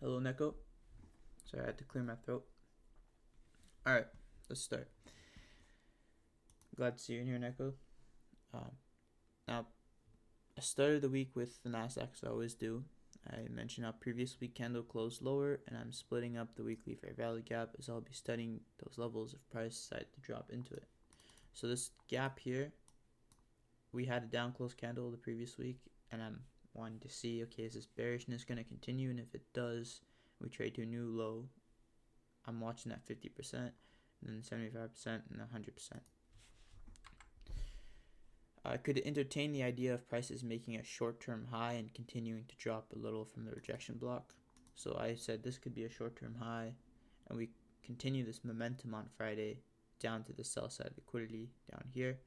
Hello, Neko. Sorry, I had to clear my throat. Alright, let's start. Glad to see you in here, Neko. Now, I started the week with the Nasdaq, as I always do. I mentioned how previous week candle closed lower, and I'm splitting up the weekly fair value gap as I'll be studying those levels if price decide to drop into it. So this gap here, we had a down close candle the previous week, and I'm wanting to see, okay, is this bearishness going to continue? And if it does, we trade to a new low. I'm watching that 50%, and then 75%, and 100%. I could entertain the idea of prices making a short-term high and continuing to drop a little from the rejection block. So I said this could be a short-term high, and we continue this momentum on Friday down to the sell side liquidity down here.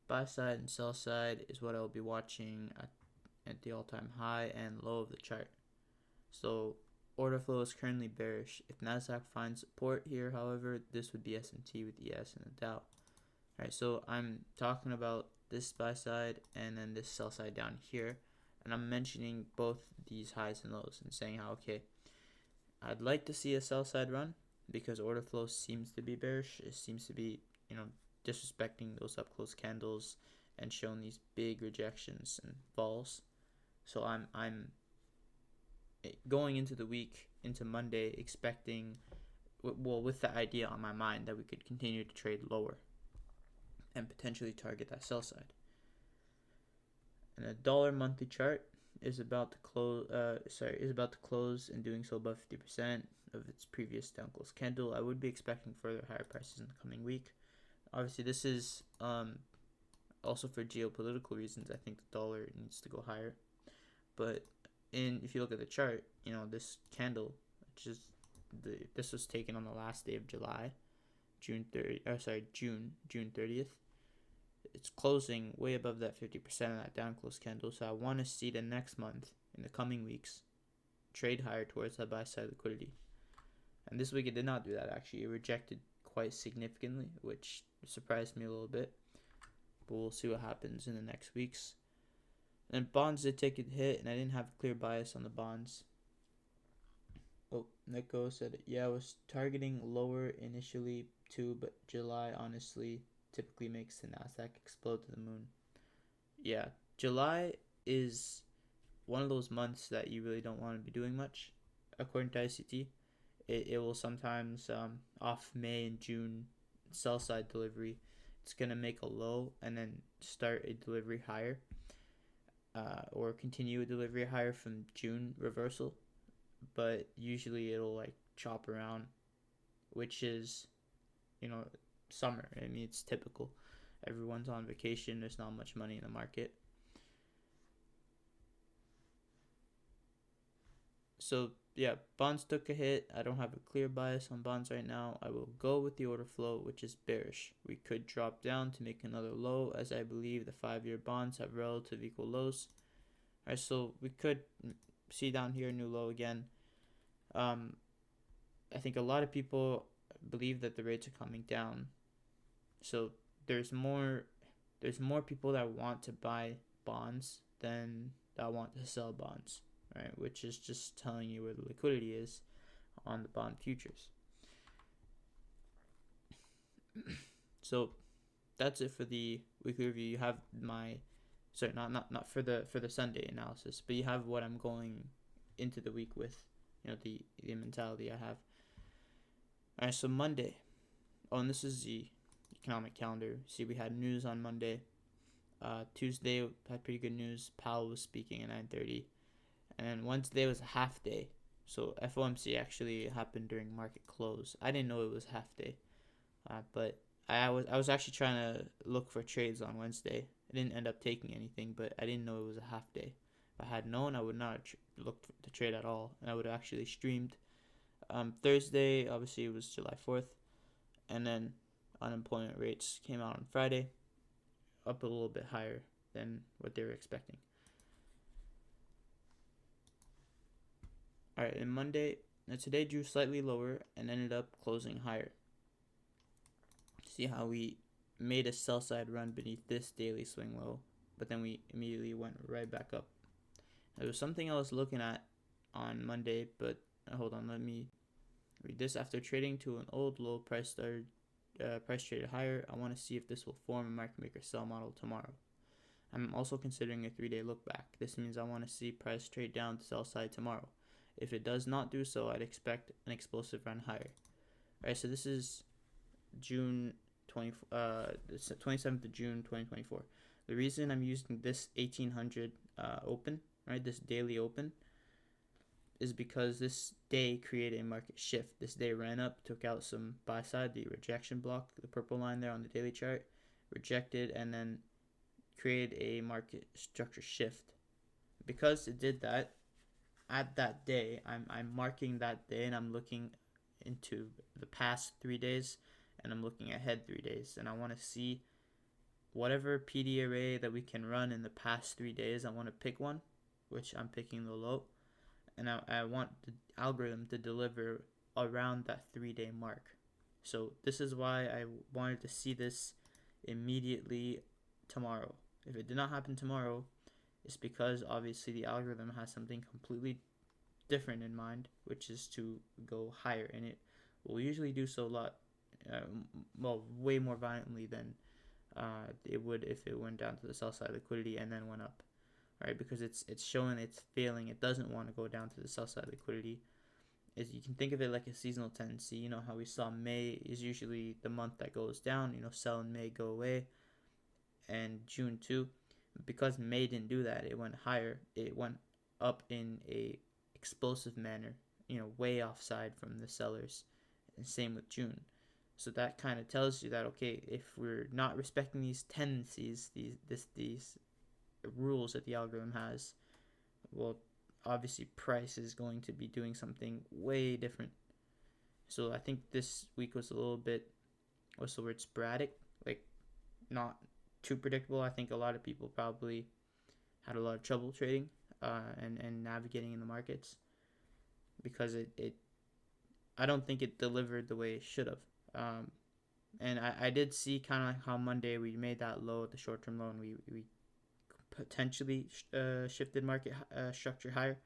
Buy side and sell side is what I'll be watching at the all-time high and low of the chart. So order flow is currently bearish. If Nasdaq finds support here, however, this would be S&T with ES and the Dow. Alright, so I'm talking about this buy side and then this sell side down here, and I'm mentioning both these highs and lows and saying how, okay, I'd like to see a sell side run because order flow seems to be bearish. It seems to be, disrespecting those up close candles and showing these big rejections and falls. So I'm going into the week, into Monday, expecting, with the idea on my mind that we could continue to trade lower and potentially target that sell side. And a dollar monthly chart is about to close and doing so above 50% of its previous down close candle. I would be expecting further higher prices in the coming week. Obviously, this is also for geopolitical reasons. I think the dollar needs to go higher, but if you look at the chart, this candle, this was taken on the last day of July, June 30th. It's closing way above that 50% of that down close candle. So I want to see the next month, in the coming weeks, trade higher towards that buy side liquidity. And this week it did not do that, actually. It rejected quite significantly, which surprised me a little bit. But we'll see what happens in the next weeks. And bonds did take a hit, and I didn't have a clear bias on the bonds. Oh, Nico said, yeah, I was targeting lower initially too, but July honestly typically makes the Nasdaq explode to the moon. Yeah, July is one of those months that you really don't want to be doing much, according to ICT. It will sometimes, off May and June sell side delivery, it's going to make a low and then start a delivery higher, or continue a delivery higher from June reversal. But usually it'll like chop around, which is, summer. I mean, it's typical. Everyone's on vacation. There's not much money in the market. So yeah, bonds took a hit. I don't have a clear bias on bonds right now. I will go with the order flow, which is bearish. We could drop down to make another low, as I believe the 5-year bonds have relative equal lows. Alright, so we could see down here a new low again. I think a lot of people believe that the rates are coming down. So there's more people that want to buy bonds than that want to sell bonds, right? Which is just telling you where the liquidity is on the bond futures. So that's it for the weekly review. You have my, not for the Sunday analysis, but you have what I'm going into the week with, the mentality I have. All right, so Monday. Oh, and this is the economic calendar. See, we had news on Monday. Tuesday had pretty good news. Powell was speaking at 9:30, and then Wednesday was a half day. So FOMC actually happened during market close. I didn't know it was half day, but I was actually trying to look for trades on Wednesday. I didn't end up taking anything, but I didn't know it was a half day. If I had known, I would not have looked to trade at all, and I would have actually streamed. Thursday, obviously, it was July 4th, and then unemployment rates came out on Friday, up a little bit higher than what they were expecting. All right, and Monday, today drew slightly lower and ended up closing higher. See how we made a sell side run beneath this daily swing low, but then we immediately went right back up. There was something I was looking at on Monday, but hold on, let me read this. After trading to an old low, price traded higher. I want to see if this will form a market maker sell model tomorrow. I'm also considering a 3-day look back. This means I want to see price trade down to sell side tomorrow. If it does not do so, I'd expect an explosive run higher. Alright, so this is June 27th of June 2024. The reason I'm using this 1800 open, right, this daily open, is because this day created a market shift. This day ran up, took out some buy side, the rejection block, the purple line there on the daily chart, rejected, and then created a market structure shift. Because it did that at that day, I'm marking that day, and I'm looking into the past 3 days, and I'm looking ahead 3 days, and I want to see whatever PD array that we can run in the past 3 days. I want to pick one, which I'm picking the low, and I want the algorithm to deliver around that 3-day mark. So this is why I wanted to see this immediately tomorrow. If it did not happen tomorrow, it's because obviously the algorithm has something completely different in mind, which is to go higher, and it will usually do so a lot, way more violently than it would if it went down to the sell side liquidity and then went up, right? Because it's showing it's failing. It doesn't want to go down to the sell side liquidity. Is you can think of it like a seasonal tendency. You know how we saw May is usually the month that goes down. You know, sell in May, go away, and June too. Because May didn't do that, it went higher. It went up in a explosive manner. You know, way offside from the sellers. And same with June. So that kind of tells you that, okay, if we're not respecting these tendencies, these rules that the algorithm has, well, obviously price is going to be doing something way different. So I think this week was a little bit, what's the word, sporadic, like not too predictable. I think a lot of people probably had a lot of trouble trading and navigating in the markets because it I don't think it delivered the way it should have. And I did see kind of like how Monday we made that low, the short-term low, and we potentially shifted market structure higher.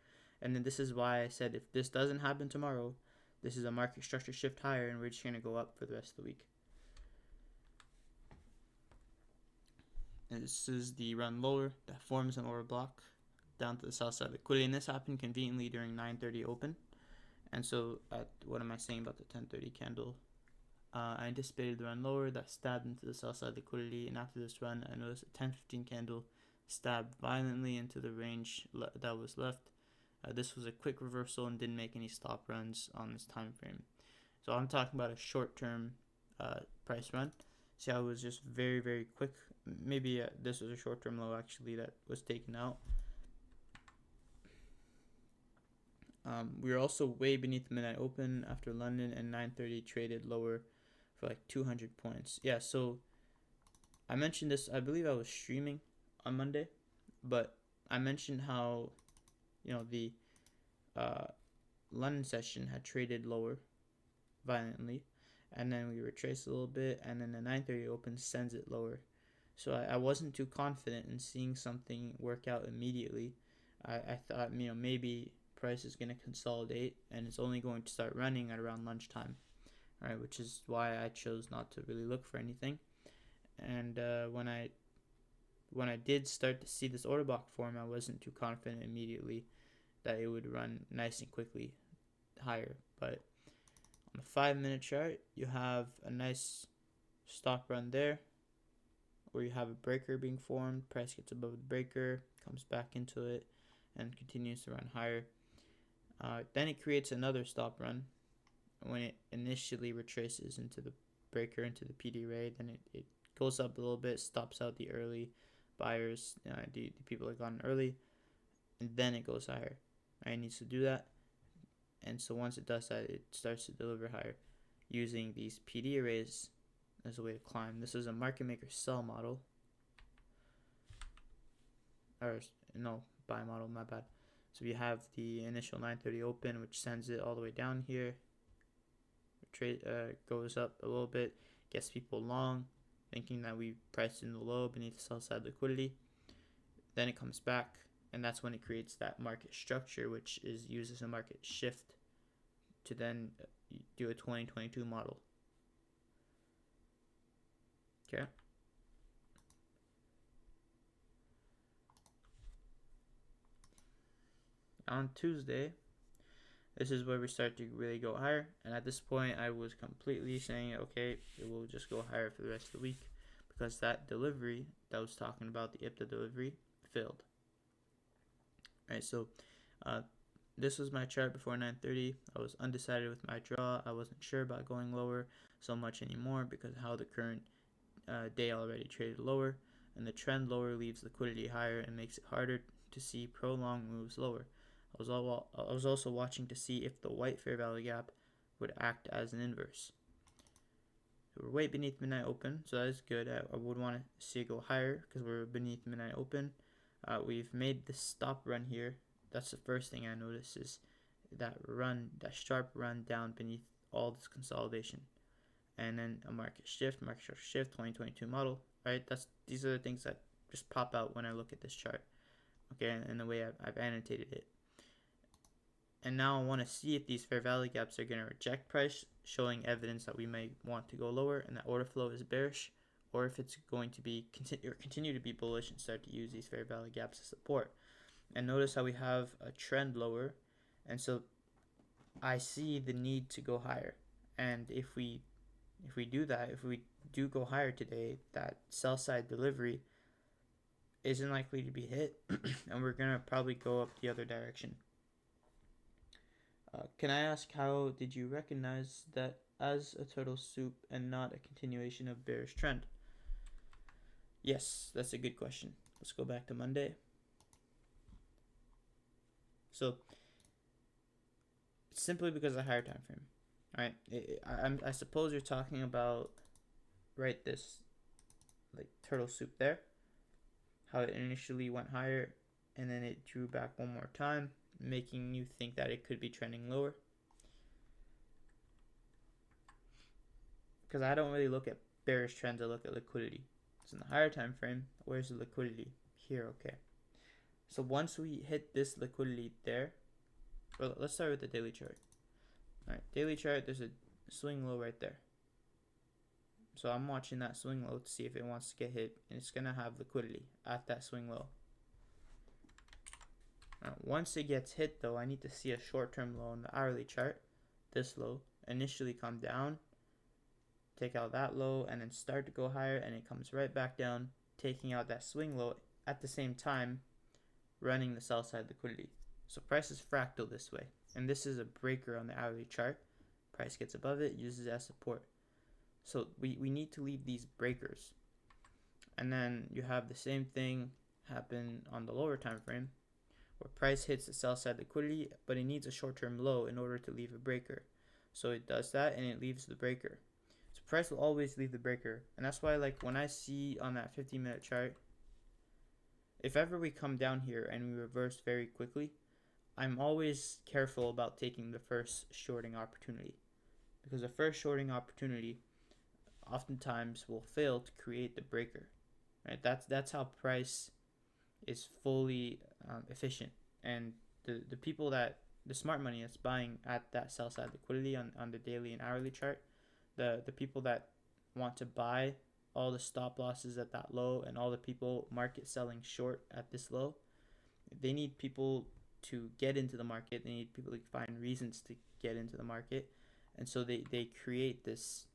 And then this is why I said if this doesn't happen tomorrow, this is a market structure shift higher, and we're just going to go up for the rest of the week. And this is the run lower that forms an order block down to the south side liquidity, and this happened conveniently during 9:30 open. And so what am I saying about the 10:30 candle? I anticipated the run lower that stabbed into the sell side liquidity, and after this run, I noticed a 10:15 candle stabbed violently into the range that was left. This was a quick reversal and didn't make any stop runs on this time frame. So I'm talking about a short-term price run. See how it was just very, very quick. Maybe this was a short-term low actually that was taken out. We were also way beneath the midnight open after London, and 9:30 traded lower for like 200 points. Yeah, so I mentioned this, I believe I was streaming on Monday, but I mentioned how, you know, the London session had traded lower violently, and then we retraced a little bit, and then the 9:30 open sends it lower. So I wasn't too confident in seeing something work out immediately. I thought, you know, maybe price is going to consolidate and it's only going to start running at around lunchtime, right? Which is why I chose not to really look for anything. And when I did start to see this order block form, I wasn't too confident immediately that it would run nice and quickly higher. But on the 5-minute chart, you have a nice stop run there, where you have a breaker being formed. Price gets above the breaker, comes back into it, and continues to run higher. Then it creates another stop run when it initially retraces into the breaker, into the PD array. Then it goes up a little bit, stops out the early buyers, the people that got in early, and then it goes higher. It needs to do that. And so once it does that, it starts to deliver higher using these PD arrays as a way to climb. This is a market maker sell model. Or, no, buy model, my bad. So you have the initial 9:30 open, which sends it all the way down here. Trade goes up a little bit, gets people long, thinking that we priced in the low beneath the sell side liquidity. then it comes back, and that's when it creates that market structure, which is used as a market shift to then do a 2022 model. Okay. On Tuesday, this is where we start to really go higher, and at this point I was completely saying, okay, it will just go higher for the rest of the week, because that delivery that I was talking about, the IPTA delivery, failed. Alright, so this was my chart before 9:30. I was undecided with my draw. I wasn't sure about going lower so much anymore because how the current day already traded lower, and the trend lower leaves liquidity higher and makes it harder to see prolonged moves lower. I was also watching to see if the white fair value gap would act as an inverse. So we're way beneath midnight open, so that is good. I would want to see it go higher because we're beneath midnight open. We've made the stop run here. That's the first thing I notice is that sharp run down beneath all this consolidation. And then a market shift, 2022 model, right? These are the things that just pop out when I look at this chart, okay, and the way I've annotated it. And now I want to see if these fair value gaps are going to reject price, showing evidence that we may want to go lower and that order flow is bearish, or if it's going to be continue to be bullish and start to use these fair value gaps as support. And notice how we have a trend lower, and so I see the need to go higher. And if we do that, if we do go higher today, that sell side delivery isn't likely to be hit, and we're gonna probably go up the other direction. Can I ask, how did you recognize that as a turtle soup and not a continuation of bearish trend? Yes, that's a good question. Let's go back to Monday. So it's simply because of the higher time frame. All right, I suppose you're talking about, right, this like turtle soup there, how it initially went higher and then it drew back one more time, making you think that it could be trending lower. Because I don't really look at bearish trends, I look at liquidity. So in the higher time frame, where's the liquidity? Here, okay. So once we hit this liquidity there, well, let's start with the daily chart. All right, daily chart, there's a swing low right there. So I'm watching that swing low to see if it wants to get hit, and it's gonna have liquidity at that swing low. Now, once it gets hit though, I need to see a short-term low in the hourly chart, this low, initially come down, take out that low, and then start to go higher, and it comes right back down, taking out that swing low at the same time, running the sell side liquidity. So price is fractal this way, and this is a breaker on the hourly chart. Price gets above it, uses it as support. So we need to leave these breakers. And then you have the same thing happen on the lower time frame, where price hits the sell side liquidity, but it needs a short-term low in order to leave a breaker. So it does that, and it leaves the breaker. So price will always leave the breaker, and that's why, like, when I see on that 15-minute chart, if ever we come down here and we reverse very quickly, I'm always careful about taking the first shorting opportunity, because the first shorting opportunity oftentimes will fail to create the breaker. Right? That's how price is fully efficient, and the people that the smart money that's buying at that sell side liquidity on the daily and hourly chart, the people that want to buy all the stop losses at that low and all the people market selling short at this low, they need people to get into the market. They need people to find reasons to get into the market, and so they create this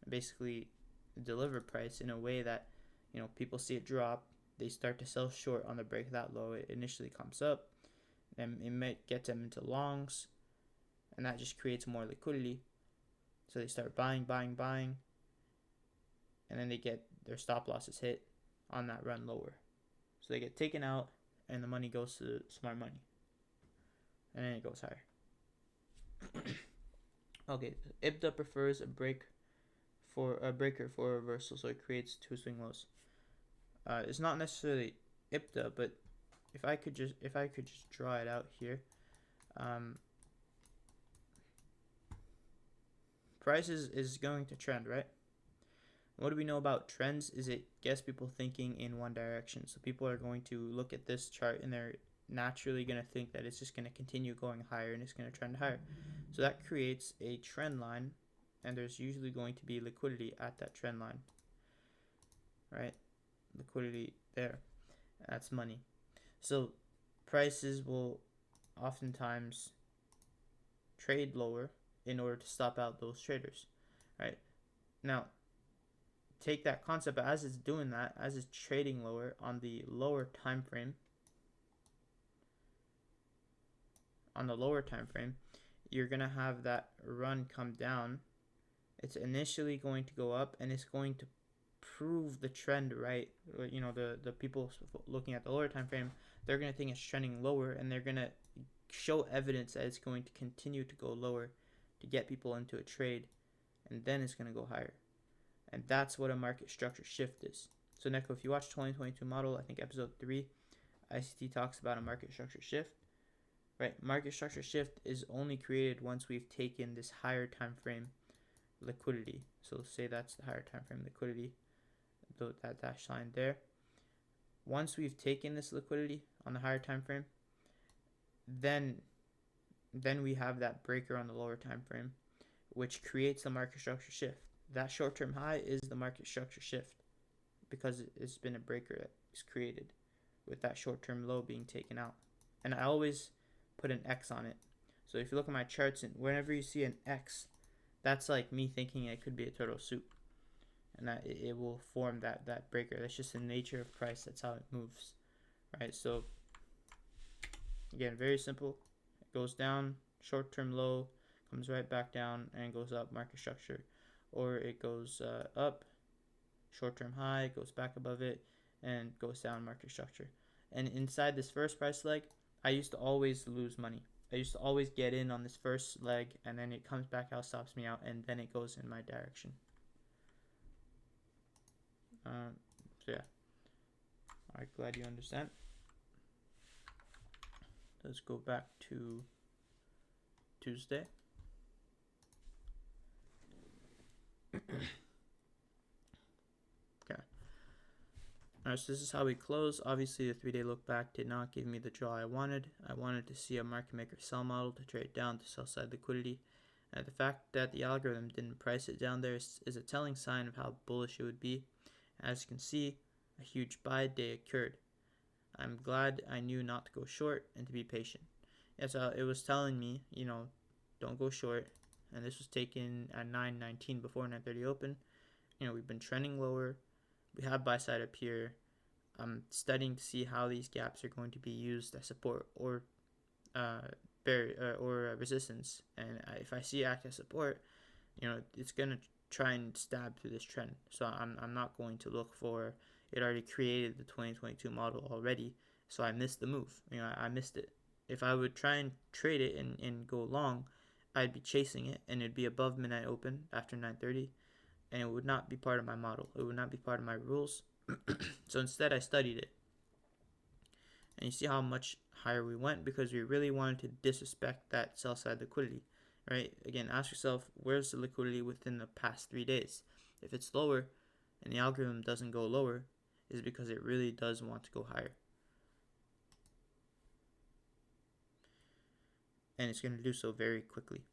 basically deliver price in a way that, you know, people see it drop, they start to sell short on the break of that low. It initially comes up, and it might get them into longs, and that just creates more liquidity. So they start buying, and then they get their stop losses hit on that run lower. So they get taken out, and the money goes to smart money, and then it goes higher. Okay, IPTA prefers a breaker for a reversal, so it creates two swing lows. It's not necessarily IPTA, but if I could just draw it out here, price is going to trend, right? What do we know about trends? Is it gets people thinking in one direction. So people are going to look at this chart and they're naturally going to think that it's just going to continue going higher and it's going to trend higher. So that creates a trend line, and there's usually going to be liquidity at that trend line, right? Liquidity there. That's money. So prices will oftentimes trade lower in order to stop out those traders, right? Now, take that concept, but as it's doing that, as it's trading lower on the lower time frame, you're going to have that run come down. It's initially going to go up, and it's going to prove the trend right. You know, the people looking at the lower time frame, they're going to think it's trending lower, and they're going to show evidence that it's going to continue to go lower to get people into a trade, and then it's going to go higher. And that's what a market structure shift is. So Neko, if you watch 2022 model, I think episode 3, ICT talks about a market structure shift, right? Market structure shift is only created once we've taken this higher time frame liquidity. So say that's the higher time frame liquidity, that dash line there. Once we've taken this liquidity on the higher time frame, then we have that breaker on the lower time frame, which creates the market structure shift. That short-term high is the market structure shift because it's been a breaker that is created with that short-term low being taken out. And I always put an X on it. So if you look at my charts, and whenever you see an X, that's like me thinking it could be a turtle soup, and that it will form that breaker. That's just the nature of price. That's how it moves, right? So again, very simple. It goes down, short-term low, comes right back down, and goes up, market structure. Or it goes up, short-term high, goes back above it, and goes down, market structure. And inside this first price leg, I used to always lose money. I used to always get in on this first leg, and then it comes back out, stops me out, and then it goes in my direction. So yeah, alright, glad you understand. Let's go back to Tuesday. Okay. Alright, so this is how we close. Obviously, the 3-day look back did not give me the draw I wanted. I wanted to see a market maker sell model to trade down to sell side liquidity. And the fact that the algorithm didn't price it down there is a telling sign of how bullish it would be. As you can see, a huge buy day occurred. I'm glad I knew not to go short and to be patient. Yes, it was telling me, don't go short. And this was taken at 9:19 before 9:30 open. We've been trending lower. We have buy side up here. I'm studying to see how these gaps are going to be used as support or resistance. And if I see act as support, it's gonna try and stab through this trend. So I'm not going to look for it. Already created the 2022 model already, so I missed the move. I missed it. If I would try and trade it and go long, I'd be chasing it, and it'd be above midnight open after 9:30, and it would not be part of my model. It would not be part of my rules. So instead, I studied it. And you see how much higher we went because we really wanted to disrespect that sell side liquidity, right? Again, ask yourself, where's the liquidity within the past 3 days? If it's lower and the algorithm doesn't go lower, is because it really does want to go higher. And it's going to do so very quickly.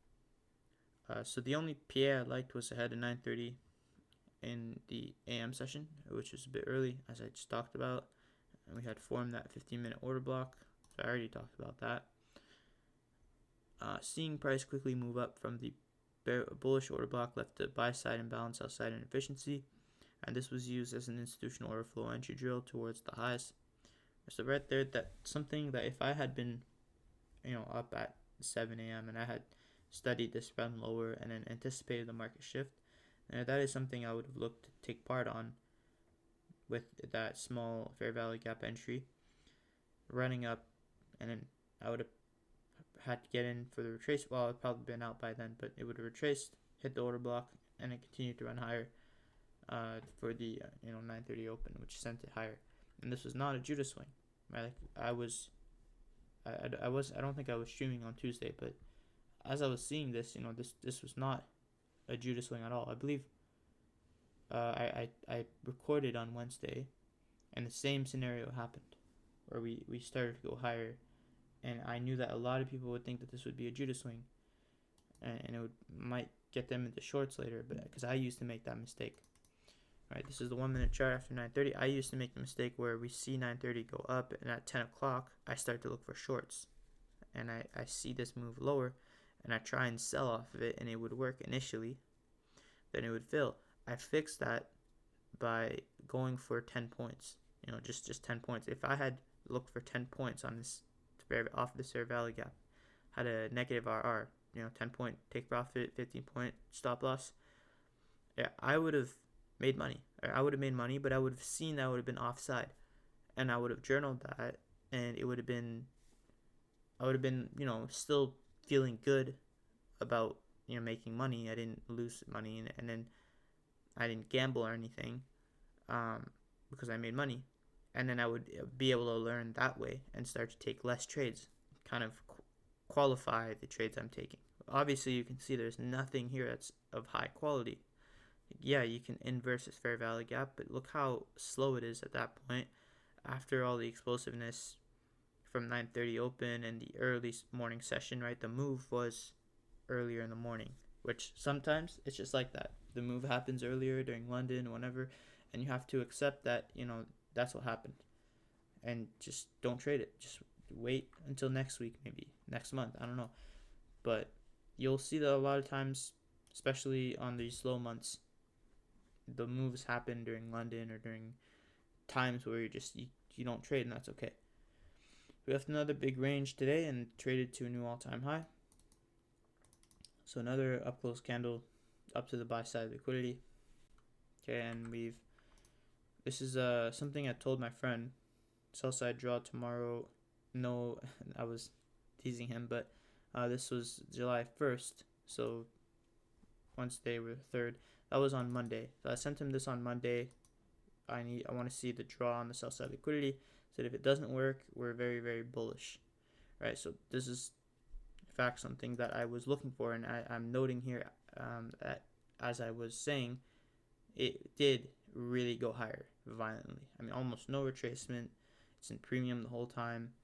So the only PA I liked was ahead of 9:30 in the AM session, which was a bit early, as I just talked about. And we had formed that 15-minute order block. So I already talked about that. Seeing price quickly move up from the bullish order block left the buy side imbalance, sell side inefficiency. And this was used as an institutional order flow entry drill towards the highs. So right there, that's something that if I had been, up at 7 a.m. and I had studied this run lower and then anticipated the market shift, that is something I would have looked to take part on with that small fair value gap entry running up, and then I would have had to get in for the retrace. Well, I'd probably been out by then, but it would have retraced, hit the order block, and it continued to run higher for the 9:30 open, which sent it higher. And this was not a Judah swing, right? Like I don't think I was streaming on Tuesday, but as I was seeing this, this was not a Judah swing at all. I believe I recorded on Wednesday, and the same scenario happened, where we started to go higher, and I knew that a lot of people would think that this would be a Judas swing, and it would might get them into shorts later, but because I used to make that mistake. Right, this is the 1 minute chart after 9:30. I used to make the mistake where we see 9:30 go up, and at 10 o'clock I start to look for shorts, and I see this move lower, and I try and sell off of it, and it would work initially, then it would fail. I fixed that by going for 10 points. Just 10 points. If I had looked for 10 points on this off this fair value gap, had a negative RR, 10 point take profit, 15 point stop loss, yeah, I would have made money. I would have made money, but I would have seen that I would have been offside, and I would have journaled that, and it would have been, I would have been, still feeling good about, making money. I didn't lose money, and then I didn't gamble or anything, because I made money, and then I would be able to learn that way and start to take less trades, kind of qualify the trades I'm taking. Obviously, you can see there's nothing here that's of high quality. Yeah, you can inverse this fair value gap, but look how slow it is at that point. After all the explosiveness from 9:30 open and the early morning session, right? The move was earlier in the morning, which sometimes it's just like that. The move happens earlier during London, whenever, and you have to accept that, that's what happened. And just don't trade it. Just wait until next week, maybe next month. I don't know. But you'll see that a lot of times, especially on these slow months, the moves happen during London or during times where you don't trade, and that's okay. We left another big range today and traded to a new all-time high. So another up close candle up to the buy side of liquidity. Okay, and this is something I told my friend. Sell side draw tomorrow. No, I was teasing him, but this was July 1st, so Wednesday or the 3rd. That was on Monday. So I sent him this on Monday. I want to see the draw on the sell side liquidity. Said if it doesn't work, we're very, very bullish. Right, so this is in fact something that I was looking for, and I'm noting here that, as I was saying, it did really go higher violently. I mean, almost no retracement. It's in premium the whole time,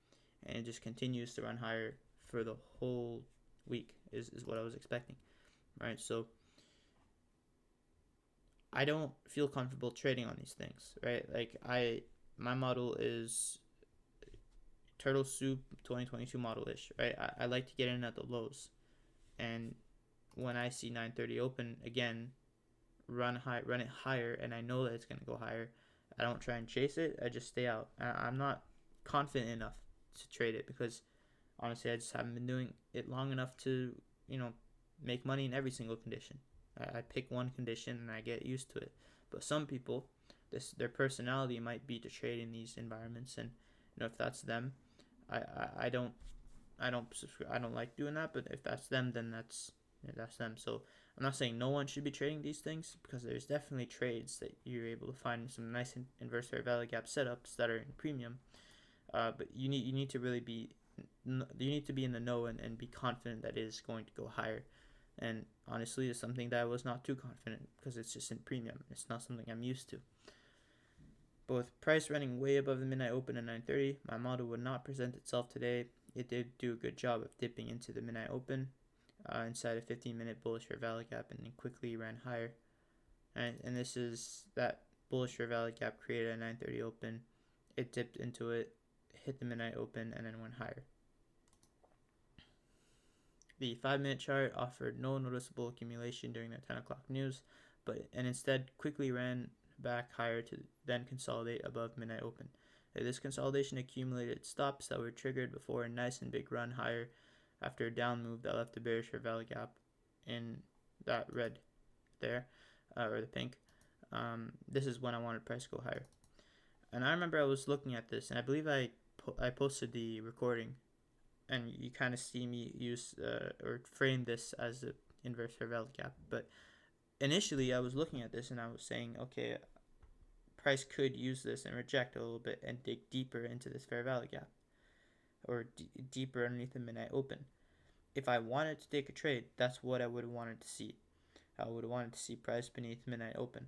and it just continues to run higher for the whole week is what I was expecting. Right, so I don't feel comfortable trading on these things, right? Like my model is turtle soup 2022 model-ish, right? I like to get in at the lows, and when I see 9:30 open again, run it higher, and I know that it's gonna go higher, I don't try and chase it. I just stay out. I'm not confident enough to trade it because honestly, I just haven't been doing it long enough to make money in every single condition. I pick one condition and I get used to it. But some people, their personality might be to trade in these environments, and if that's them, I don't I don't like doing that. But if that's them, then that's them. So I'm not saying no one should be trading these things, because there's definitely trades that you're able to find some nice inverse fair value gap setups that are in premium. But you need to really be in the know and be confident that it is going to go higher. And honestly, it's something that I was not too confident, because it's just in premium. It's not something I'm used to. But with price running way above the midnight open at 9:30, my model would not present itself today. It did do a good job of dipping into the midnight open inside a 15-minute bullish fair value gap, and then quickly ran higher. And this is that bullish fair value gap created at 9:30 open. It dipped into it, hit the midnight open, and then went higher. The 5-minute chart offered no noticeable accumulation during the 10 o'clock news, and instead quickly ran back higher to then consolidate above midnight open. This consolidation accumulated stops that were triggered before a nice and big run higher after a down move that left the bearish fair value gap in that red there, or the pink. This is when I wanted price to go higher. And I remember I was looking at this, and I believe I posted the recording, and you kind of see me use or frame this as an inverse fair value gap. But initially I was looking at this and I was saying, okay, price could use this and reject a little bit and dig deeper into this fair value gap, or deeper underneath the midnight open. If I wanted to take a trade, that's what I would have wanted to see. I would have wanted to see price beneath midnight open.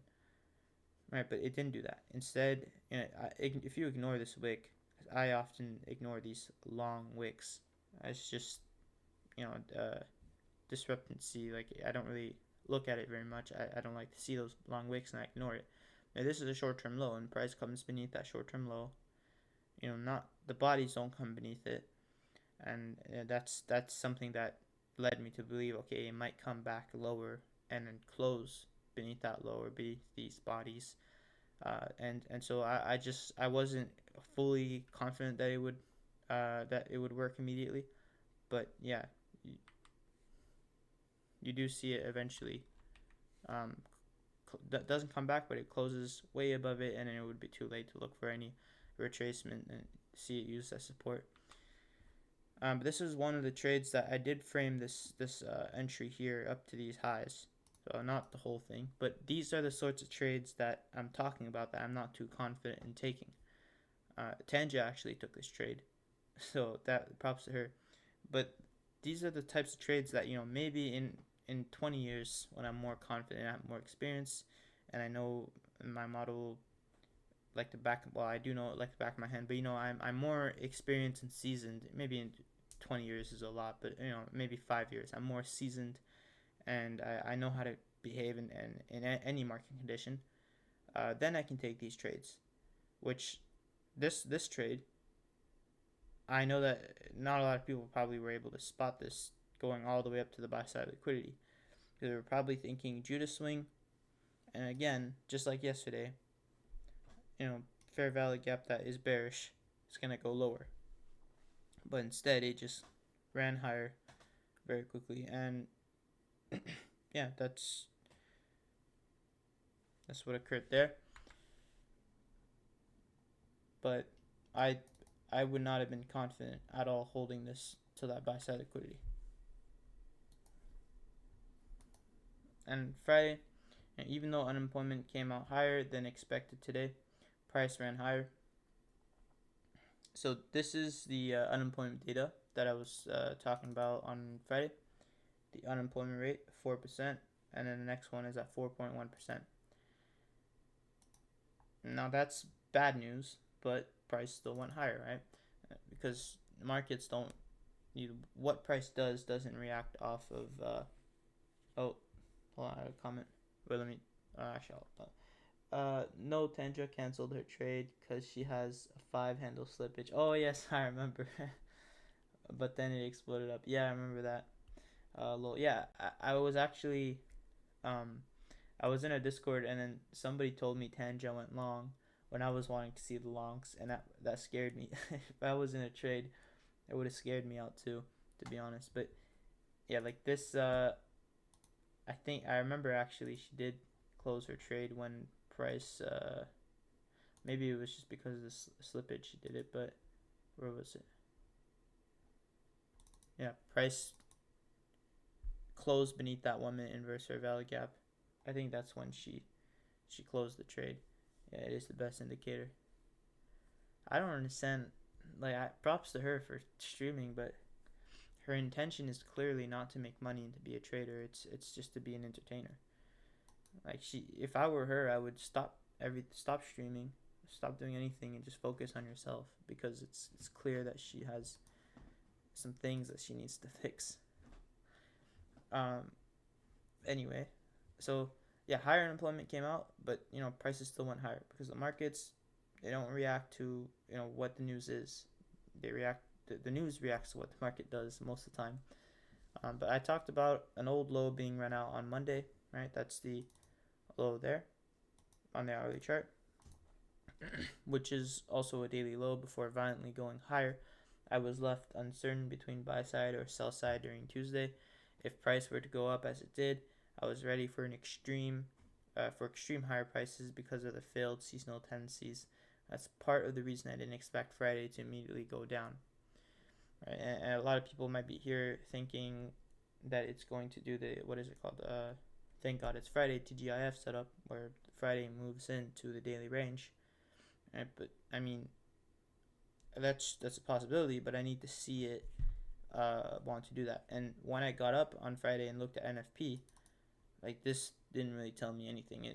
right? But it didn't do that. Instead, if you ignore this wick, I often ignore these long wicks. It's just you know discrepancy. Like I don't really look at it very much. I don't like to see those long wicks and I ignore it. Now this is a short-term low and price comes beneath that short-term low. Not the bodies don't come beneath it, and that's something that led me to believe okay it might come back lower and then close beneath that lower beneath these bodies, and so I wasn't fully confident that it would work immediately, but yeah, you, you do see it eventually. Um, that doesn't come back, but it closes way above it, and then it would be too late to look for any retracement and see it used as support. But this is one of the trades that I did frame this entry here up to these highs. So not the whole thing, but these are the sorts of trades that I'm talking about that I'm not too confident in taking. Tanja actually took this trade, so that props to her. But these are the types of trades that maybe in 20 years when I'm more confident, I have more experience, and I know my model like the back. Well, I do know it like the back of my hand, but I'm more experienced and seasoned. Maybe in 20 years is a lot, but maybe 5 years. I'm more seasoned, and I know how to behave in any market condition. Then I can take these trades, which this trade, I know that not a lot of people probably were able to spot this going all the way up to the buy side liquidity. They were probably thinking Judas swing, and again, just like yesterday, fair value gap that is bearish is gonna go lower. But instead, it just ran higher very quickly, and yeah, that's what occurred there. But I I would not have been confident at all holding this to that buy side liquidity. And Friday, even though unemployment came out higher than expected today, price ran higher. So this is the unemployment data that I was talking about on Friday. The unemployment rate 4%, and then the next one is at 4.1%. Now that's bad news, but price still went higher, right? Because markets don't. What price doesn't react off of. Oh, hold on, I have a comment. Wait, let me. Actually, no, Tandra canceled her trade because she has a 5 handle slippage. Oh yes, I remember. But then it exploded up. Yeah, I remember that. Yeah, I was actually um I was in a Discord and then somebody told me Tanja went long when I was wanting to see the longs, and that scared me. If I was in a trade, it would have scared me out too, to be honest. But yeah, like this, I think I remember actually she did close her trade when price. Maybe it was just because of the slippage she did it, but where was it? Yeah, price closed beneath that 1 minute inverse fair value gap. I think that's when she closed the trade. Yeah, it is the best indicator. I don't understand. Like, props to her for streaming, but her intention is clearly not to make money and to be a trader. It's just to be an entertainer. Like if I were her, I would stop streaming, stop doing anything, and just focus on yourself because it's clear that she has some things that she needs to fix. Um. Anyway, so yeah, higher unemployment came out, but prices still went higher because the markets, they don't react to what the news is. They react. The news reacts to what the market does most of the time. But I talked about an old low being run out on Monday, right? That's the low there on the hourly chart, which is also a daily low before violently going higher. I was left uncertain between buy side or sell side during Tuesday. If price were to go up as it did, I was ready for extreme higher prices because of the failed seasonal tendencies. That's part of the reason I didn't expect Friday to immediately go down. Right? And a lot of people might be here thinking that it's going to do the, what is it called? Thank God it's Friday TGIF setup where Friday moves into the daily range. Right? But I mean, that's a possibility, but I need to see it want to do that. And when I got up on Friday and looked at NFP, like this didn't really tell me anything.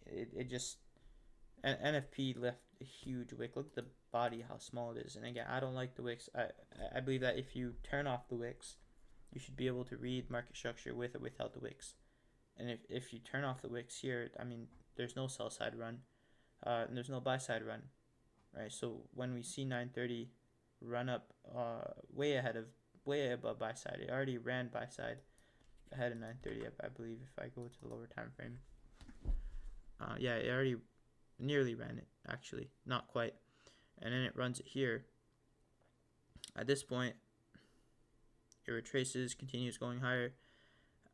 it just NFP left a huge wick. Look at the body, how small it is. And again, I don't like the wicks. I believe that if you turn off the wicks, you should be able to read market structure with or without the wicks. And if you turn off the wicks here, I mean, there's no sell side run, and there's no buy side run, right? So when we see 930 run up, way above buy side, it already ran buy side ahead of 930. I believe if I go to the lower time frame, yeah, it already nearly ran it, actually, not quite, and then it runs it here. At this point, it retraces, continues going higher,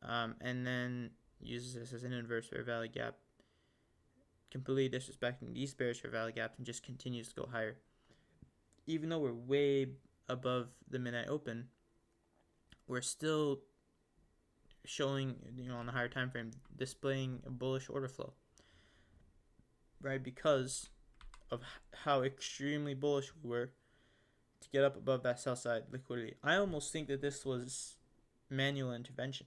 and then uses this as an inverse fair value gap, completely disrespecting these bearish fair value gaps, and just continues to go higher. Even though we're way above the midnight open, we're still showing, on the higher time frame, displaying a bullish order flow, right? Because of how extremely bullish we were to get up above that sell side liquidity. I almost think that this was manual intervention,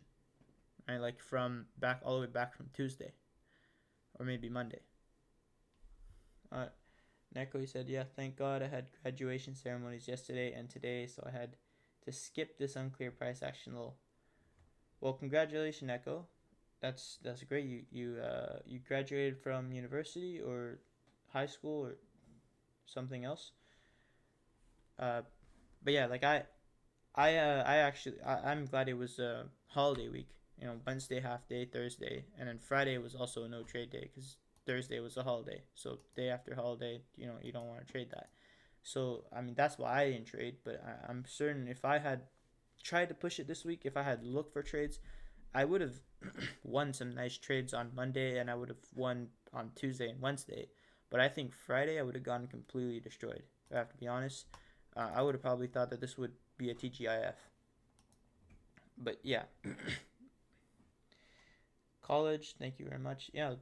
right? Like from back all the way back from Tuesday, or maybe Monday. Neko, he said, yeah, thank God I had graduation ceremonies yesterday and today, so I had to skip this unclear price action lull. Well, congratulations, Neko. That's great. You graduated from university or high school or something else. But yeah, like I'm glad it was a holiday week. Wednesday half day, Thursday, and then Friday was also a no trade day because Thursday was a holiday. So day after holiday, you don't want to trade that. So I mean that's why I didn't trade. But I'm certain if I had tried to push it this week, if I had looked for trades, I would have won some nice trades on Monday, and I would have won on Tuesday and Wednesday. But I think Friday I would have gotten completely destroyed. I have to be honest. I would have probably thought that this would be a TGIF. But yeah. College, thank you very much. Yeah,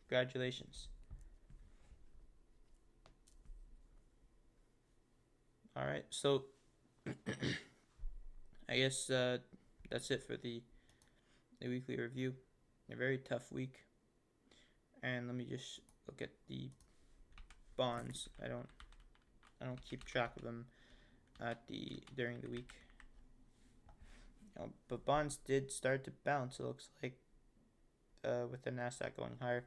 congratulations. All right, so I guess that's it for the weekly review. A very tough week. And let me just look at the bonds. I don't keep track of them during the week. But bonds did start to bounce. It looks like with the Nasdaq going higher.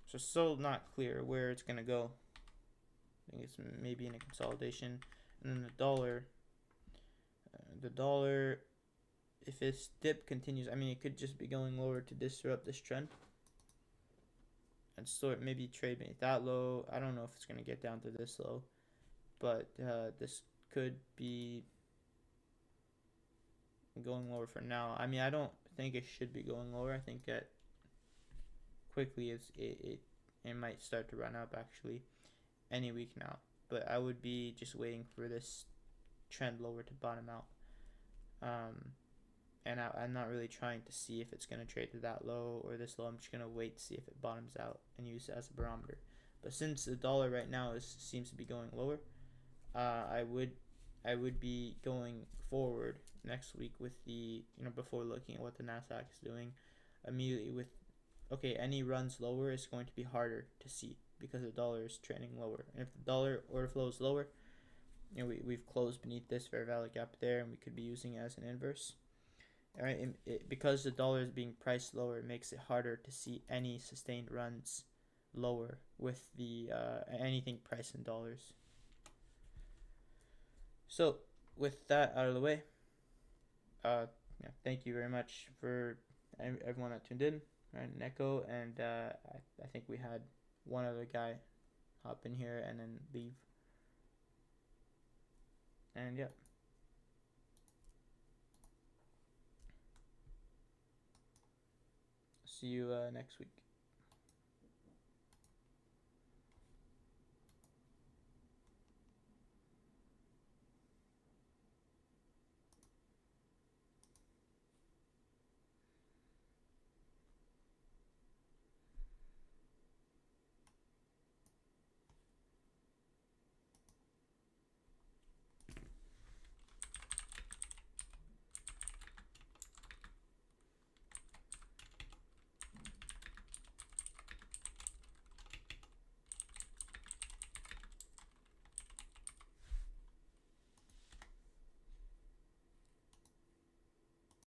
So still not clear where it's gonna go. I think it's maybe in a consolidation, and then the dollar, if its dip continues, I mean, it could just be going lower to disrupt this trend. And so it maybe trade beneath that low. I don't know if it's gonna get down to this low, but this could be going lower for now. I mean, I don't think it should be going lower. I think that quickly it might start to run up actually any week now. But I would be just waiting for this trend lower to bottom out. And I'm not really trying to see if it's going to trade to that low or this low. I'm just going to wait to see if it bottoms out and use it as a barometer. But since the dollar right now seems to be going lower, I would be going forward next week with the, before looking at what the Nasdaq is doing, immediately with, okay, any runs lower is going to be harder to see because the dollar is trending lower. And if the dollar order flow is lower, we've closed beneath this fair value gap there, and we could be using it as an inverse. All right, because the dollar is being priced lower, it makes it harder to see any sustained runs lower with the anything priced in dollars. So with that out of the way, thank you very much for everyone that tuned in, right? Neko, and I think we had one other guy hop in here and then leave. And yeah. See you next week.